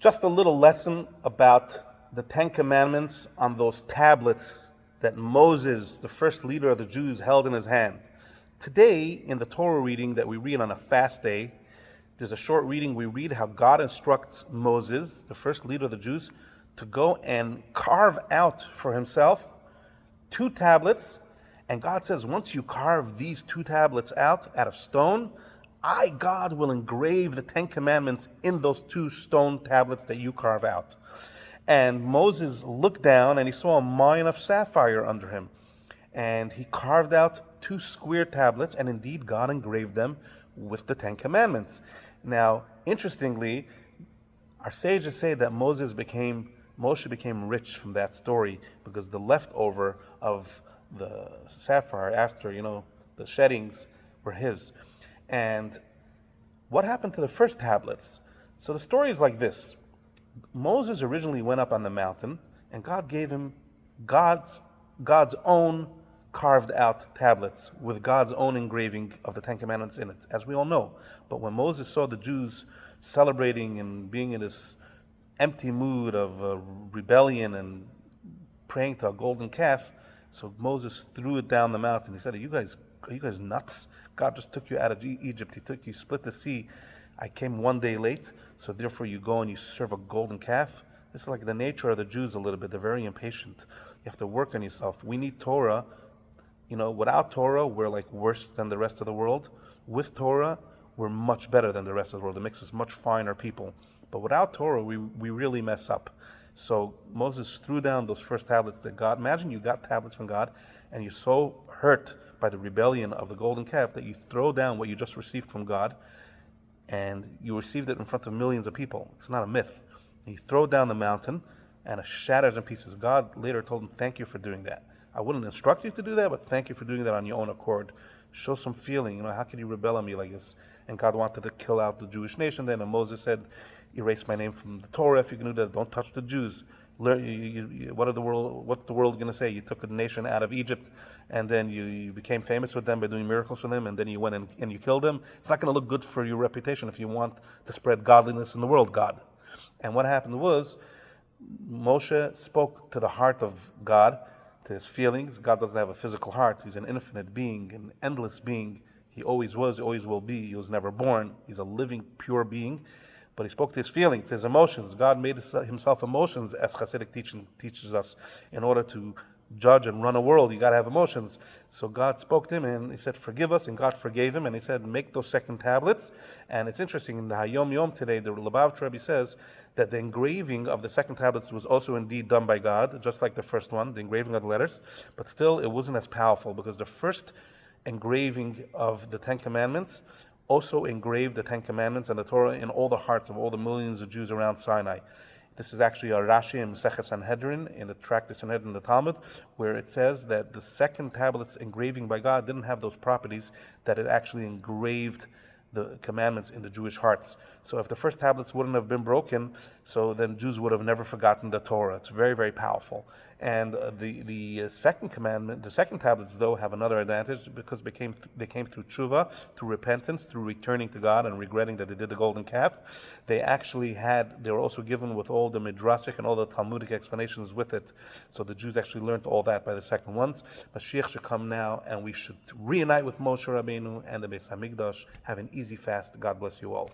Just a little lesson about the Ten Commandments on those tablets that Moses, the first leader of the Jews, held in his hand. Today, in the Torah reading that we read on a fast day, there's a short reading. We read how God instructs Moses, the first leader of the Jews, to go and carve out for himself 2 tablets. And God says, once you carve these 2 tablets out of stone, I, God, will engrave the 10 commandments in those 2 stone tablets that you carve out. And Moses looked down and he saw a mine of sapphire under him. And he carved out 2 square tablets, and indeed God engraved them with the 10 commandments. Now, interestingly, our sages say that Moshe became rich from that story because the leftover of the sapphire after, the sheddings were his. And what happened to the first tablets? So the story is like this. Moses originally went up on the mountain, and God gave him God's own carved out tablets with God's own engraving of the 10 Commandments in it, as we all know. But when Moses saw the Jews celebrating and being in this empty mood of rebellion and praying to a golden calf, so Moses threw it down the mountain. He said, Are you guys nuts? God just took you out of Egypt. You split the sea. I came one day late, so therefore you go and you serve a golden calf. This is like the nature of the Jews a little bit. They're very impatient. You have to work on yourself. We need Torah. Without Torah, we're like worse than the rest of the world. With Torah, we're much better than the rest of the world. It makes us much finer people. But without Torah, we really mess up. So Moses threw down those first tablets that God, imagine you got tablets from God, and you're so hurt by the rebellion of the golden calf that you throw down what you just received from God, and you received it in front of millions of people. It's not a myth. You throw it down the mountain, and it shatters in pieces. God later told him, thank you for doing that. I wouldn't instruct you to do that, but thank you for doing that on your own accord. Show some feeling. How could you rebel on me like this? And God wanted to kill out the Jewish nation then, and Moses said, erase my name from the Torah if you can do that. Don't touch the Jews. What's the world going to say? You took a nation out of Egypt, and then you became famous with them by doing miracles for them, and then you went and you killed them. It's not going to look good for your reputation if you want to spread godliness in the world, God. And what happened was, Moshe spoke to the heart of God, to his feelings. God doesn't have a physical heart. He's an infinite being, an endless being. He always was, always will be. He was never born. He's a living, pure being. But he spoke to his feelings, his emotions. God made himself emotions, as Hasidic teaching teaches us. In order to judge and run a world, you got to have emotions. So God spoke to him and he said, forgive us, and God forgave him, and he said, make those second tablets. And it's interesting, in the Hayom Yom today, the Lubavitch Rebbe says that the engraving of the second tablets was also indeed done by God, just like the first one, the engraving of the letters, but still it wasn't as powerful, because the first engraving of the 10 Commandments also engraved the 10 Commandments and the Torah in all the hearts of all the millions of Jews around Sinai. This is actually a Rashi in Masechet Sanhedrin, in the Tractate Sanhedrin in the Talmud, where it says that the second tablet's engraving by God didn't have those properties, that it actually engraved the commandments in the Jewish hearts. So if the first tablets wouldn't have been broken, so then Jews would have never forgotten the Torah. It's very, very powerful. And the second commandment, the second tablets, though, have another advantage, because they came through tshuva, through repentance, through returning to God and regretting that they did the golden calf. They were also given with all the midrashic and all the Talmudic explanations with it. So the Jews actually learned all that by the second ones. Mashiach should come now, and we should reunite with Moshe Rabbeinu and the Beis Hamikdash, have an easy fast. God bless you all.